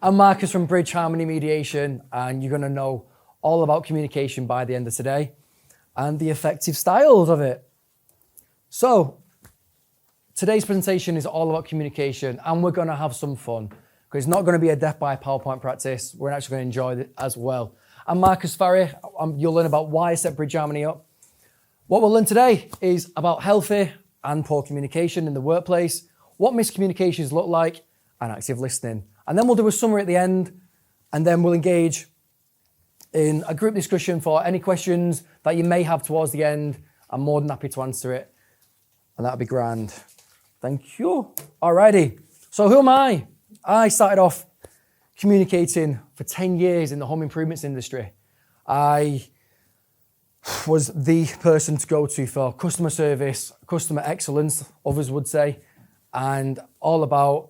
I'm Marcus from Bridge Harmony Mediation, and you're going to know all about communication by the end of today and the effective styles of it. So, today's presentation is all about communication, and we're going to have some fun because it's not going to be a death by PowerPoint practice. We're actually going to enjoy it as well. I'm Marcus Farry. You'll learn about why I set Bridge Harmony up. What we'll learn today is about healthy and poor communication in the workplace, what miscommunications look like, and active listening. And then we'll do a summary at the end, and then we'll engage in a group discussion for any questions that you may have towards the end. I'm more than happy to answer it, and that'll be grand. Thank you. Alrighty. So who am I? I started off communicating for 10 years in the home improvements industry. I was the person to go to for customer service, customer excellence, others would say, and all about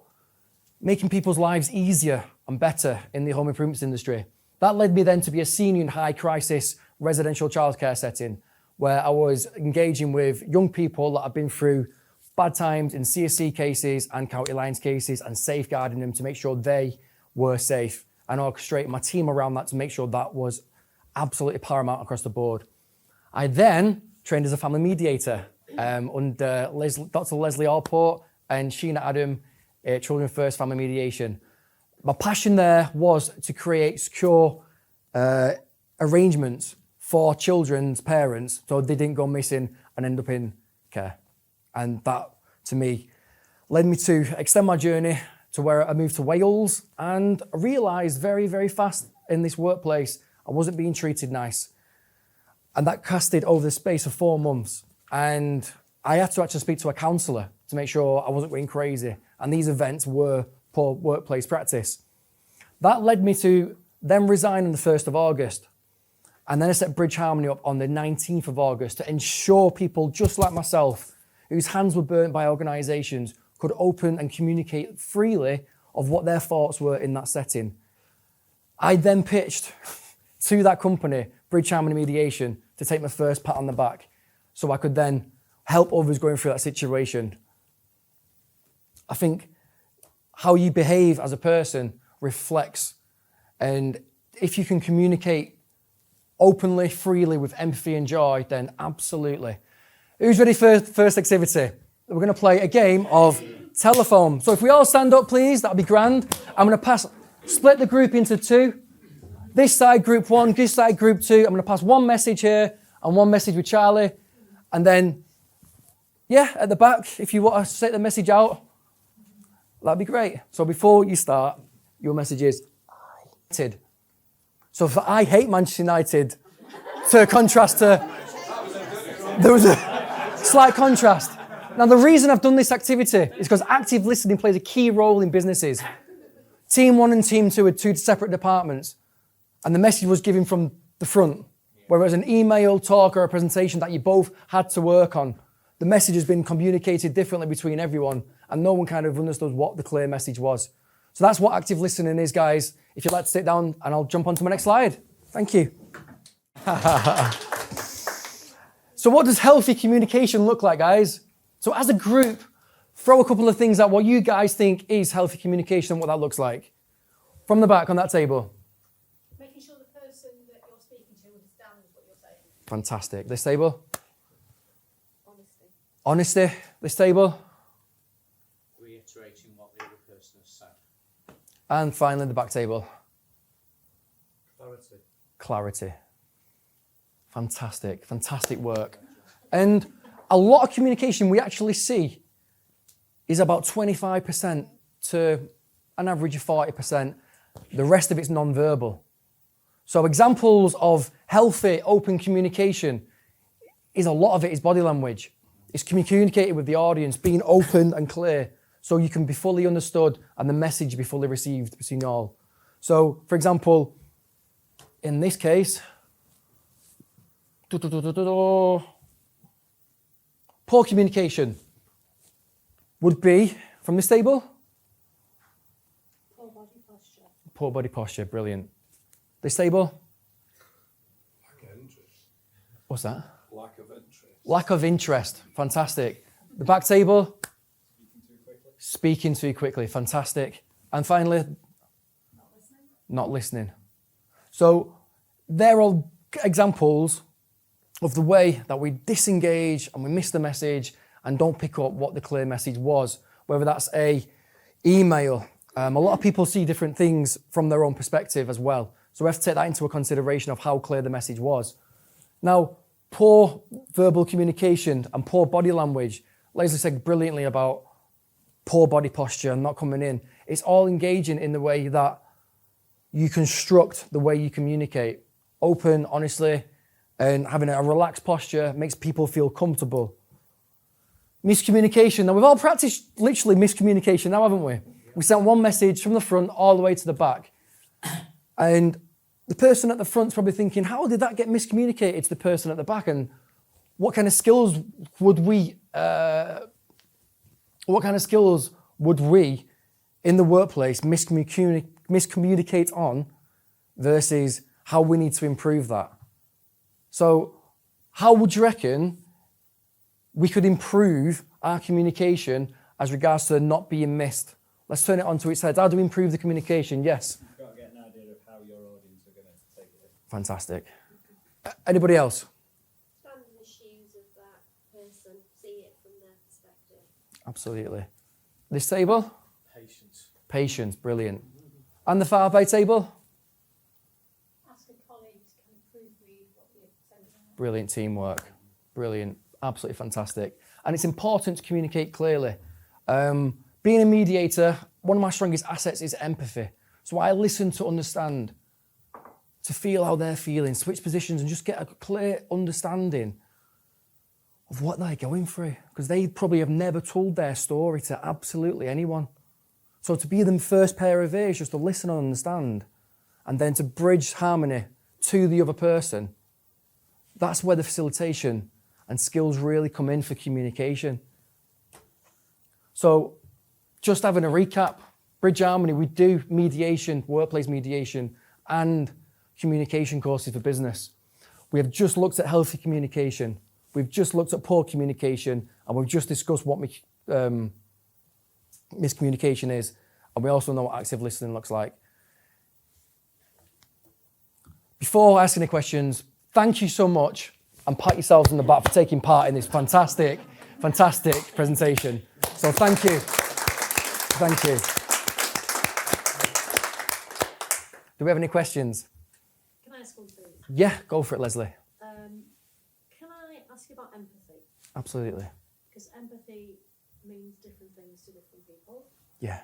making people's lives easier and better in the home improvements industry. That led me then to be a senior in high crisis residential childcare setting, where I was engaging with young people that had been through bad times in CSC cases and county lines cases and safeguarding them to make sure they were safe, and orchestrating my team around that to make sure that was absolutely paramount across the board. I then trained as a family mediator under Dr. Leslie Allport and Sheena Adam at Children First Family Mediation. My passion there was to create secure arrangements for children's parents so they didn't go missing and end up in care. And that, to me, led me to extend my journey to where I moved to Wales, and I realised very, very fast in this workplace I wasn't being treated nice. And that casted over the space of 4 months. And I had to actually speak to a counsellor to make sure I wasn't going crazy. And these events were poor workplace practice. That led me to then resign on the 1st of August. And then I set Bridge Harmony up on the 19th of August to ensure people just like myself, whose hands were burnt by organisations, could open and communicate freely of what their thoughts were in that setting. I then pitched to that company, Bridge Harmony Mediation, to take my first pat on the back so I could then help others going through that situation. I think how you behave as a person reflects, and if you can communicate openly, freely, with empathy and joy, then absolutely. Who's ready for first activity? We're going to play a game of telephone. So if we all stand up, please, that'll be grand. I'm going to split the group into 2. This side, group 1, this side, group 2. I'm going to pass one message here and one message with Charlie. And then, at the back, if you want to set the message out, that'd be great. So before you start, your message is, I hated. So for I hate Manchester United, to contrast to, there was a slight contrast. Now, the reason I've done this activity is because active listening plays a key role in businesses. Team 1 and Team 2 are 2 separate departments, and the message was given from the front. Whereas an email, talk, or a presentation that you both had to work on, the message has been communicated differently between everyone, and no one kind of understood what the clear message was. So that's what active listening is, guys. If you'd like to sit down, and I'll jump on to my next slide. Thank you. So what does healthy communication look like, guys? So as a group, throw a couple of things at what you guys think is healthy communication and what that looks like. From the back on that table. Making sure the person that you're speaking to understands what you're saying. Fantastic. This table. Honesty. Honesty. This table. Reiterating what the other person has said. And finally, the back table. Clarity. Clarity. Fantastic. Fantastic work. And a lot of communication we actually see is about 25% to an average of 40%. The rest of it's non-verbal. So examples of healthy, open communication is a lot of it is body language. It's communicating with the audience, being open and clear so you can be fully understood and the message be fully received between you all. So, for example, in this case, poor communication would be, from this table, Poor body posture. poor body posture, brilliant. This table, Lack of interest. what's that? Lack of interest. Lack of interest, fantastic. The back table, speaking too quickly, fantastic. And finally, not listening. So they're all examples of the way that we disengage and we miss the message and don't pick up what the clear message was, whether that's a email. A lot of people see different things from their own perspective as well. So we have to take that into a consideration of how clear the message was. Now, poor verbal communication and poor body language. Leslie said brilliantly about poor body posture and not coming in. It's all engaging in the way that you construct the way you communicate. Open, honestly, and having a relaxed posture makes people feel comfortable. Miscommunication. Now, we've all practiced literally miscommunication now, haven't we? We sent one message from the front all the way to the back. And the person at the front's probably thinking, how did that get miscommunicated to the person at the back? And what kind of skills would we in the workplace miscommunicate on versus how we need to improve that? So how would you reckon we could improve our communication as regards to not being missed? Let's turn it onto its head. How do we improve the communication? Yes. You've got to get an idea of how your audience are going to take it. Fantastic. Anybody else? Stand in the shoes of that person, see it from their perspective. Absolutely. This table? Patience. Patience, brilliant. And the far by table? Ask a colleague to kind of proofread what you've sent out. Brilliant teamwork. Brilliant. Absolutely fantastic. And it's important to communicate clearly. Being a mediator, one of my strongest assets is empathy. So I listen to understand, to feel how they're feeling, switch positions and just get a clear understanding of what they're going through. Because they probably have never told their story to absolutely anyone. So to be the first pair of ears, just to listen and understand, and then to bridge harmony to the other person, that's where the facilitation and skills really come in for communication. So just having a recap, Bridge Harmony, we do mediation, workplace mediation, and communication courses for business. We have just looked at healthy communication. We've just looked at poor communication, and we've just discussed what miscommunication is, and we also know what active listening looks like. Before asking any questions, thank you so much, and pat yourselves on the back for taking part in this fantastic presentation. So thank you. Thank you. Do we have any questions? Can I ask one thing? Yeah, go for it, Leslie. Can I ask you about empathy? Absolutely. Because empathy means different things to different people. Yeah.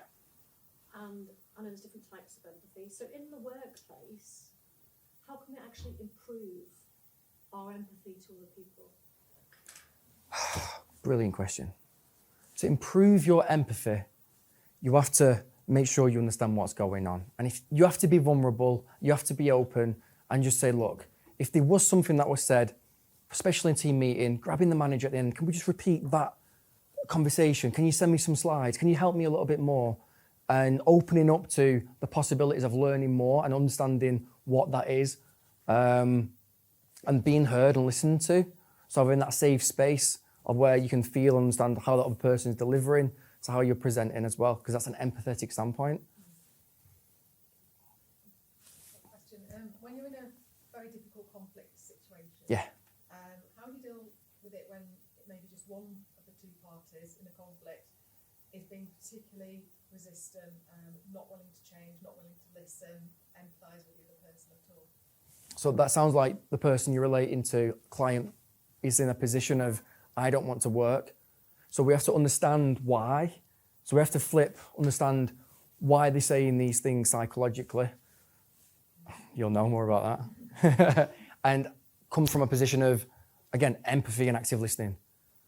And I know there's different types of empathy. So in the workplace, how can we actually improve our empathy to other people? Brilliant question. To improve your empathy, you have to make sure you understand what's going on. And if you have to be vulnerable, you have to be open and just say, look, if there was something that was said, especially in team meeting, grabbing the manager at the end, can we just repeat that conversation? Can you send me some slides? Can you help me a little bit more? And opening up to the possibilities of learning more and understanding what that is, and being heard and listened to. So having that safe space of where you can feel and understand how that other person is delivering to how you're presenting as well, because that's an empathetic standpoint. Question. When you're in a very difficult conflict situation, Yeah. how do you deal with it when maybe just one of the two parties in a conflict is being particularly resistant, not wanting to change, not willing to listen, empathise with the other person at all? So that sounds like the person you're relating to, client, is in a position of, I don't want to work. So we have to understand why. So we have to understand why they're saying these things psychologically. You'll know more about that. And come from a position of, again, empathy and active listening.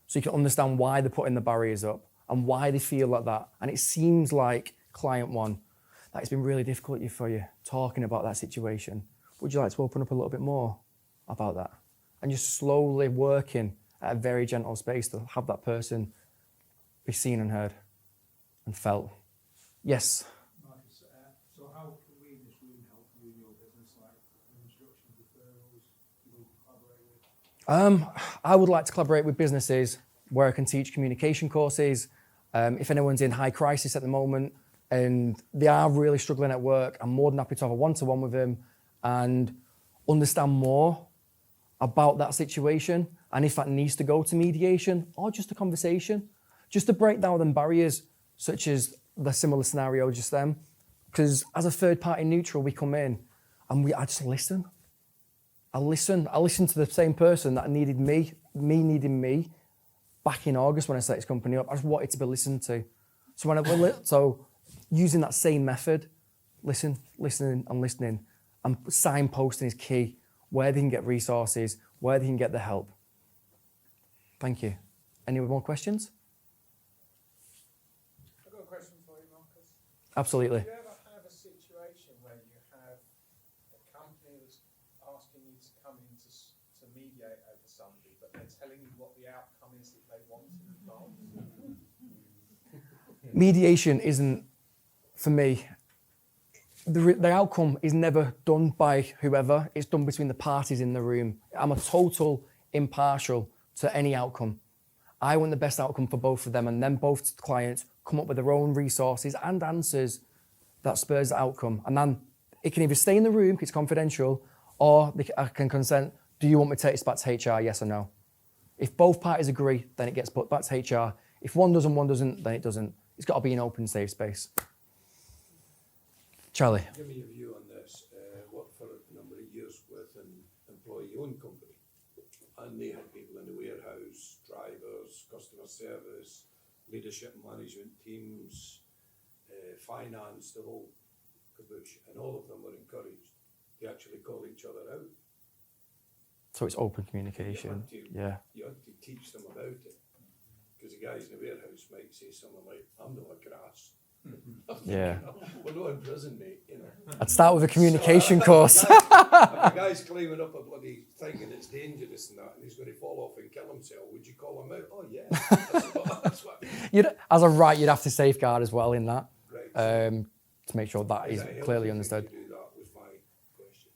So you can understand why they're putting the barriers up and why they feel like that. And it seems like client one, that it's been really difficult for you talking about that situation. Would you like to open up a little bit more about that? And just slowly working at a very gentle space to have that person be seen and heard and felt. Yes? Marcus, so how can we in this room help you in your business, like introductions, referrals, people you collaborate with? I would like to collaborate with businesses where I can teach communication courses. If anyone's in high crisis at the moment, and they are really struggling at work, I'm more than happy to have a one-to-one with them and understand more about that situation, and if that needs to go to mediation or just a conversation, just to break down them barriers, such as the similar scenario just then. Because as a third-party neutral, we come in and I just listen. I listen to the same person that needed me needing me back in August when I set this company up. I just wanted to be listened to. So using that same method, listening and signposting is key, where they can get resources, where they can get the help. Thank you. Any more questions? I've got a question for you, Marcus. Absolutely. Do you ever have a situation where you have a company that's asking you to come in to mediate over somebody, but they're telling you what the outcome is that they want in advance? Mediation isn't, for me, the outcome is never done by whoever. It's done between the parties in the room. I'm a total impartial to any outcome. I want the best outcome for both of them, and then both clients come up with their own resources and answers that spurs the outcome. And then it can either stay in the room, it's confidential, or I can consent, do you want me to take this back to HR, yes or no? If both parties agree, then it gets put back to HR. If one doesn't, then it doesn't. It's got to be an open, safe space. Charlie. Give me a view on this. Worked for a number of years with an employee-owned company, and they had people in the warehouse, drivers, customer service, leadership and management teams, finance, the whole caboose, and all of them were encouraged to actually call each other out. So it's open communication. You had to teach them about it, because the guys in the warehouse might say something like, "I'm not a grass." Yeah. We're not in prison, mate, you know. I'd start with a communication course. If a guy's climbing up a bloody thing and it's dangerous and that, and he's going to fall off and kill himself, would you call him out? Oh, yeah. That's what As a right, you'd have to safeguard as well in that, right. to make sure that is clearly understood. Do that was my question.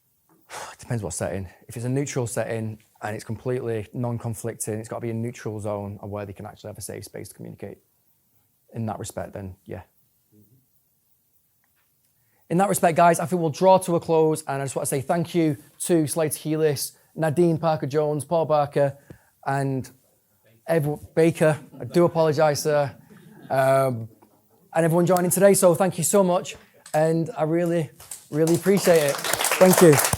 It depends what setting. If it's a neutral setting and it's completely non-conflicting, it's got to be a neutral zone and where they can actually have a safe space to communicate. In that respect, then, yeah. In that respect, guys, I think we'll draw to a close, and I just want to say thank you to Slater Healis, Nadine Parker-Jones, Paul Barker, and everyone, Baker. I do apologise, sir, and everyone joining today. So thank you so much, and I really, really appreciate it. Thank you.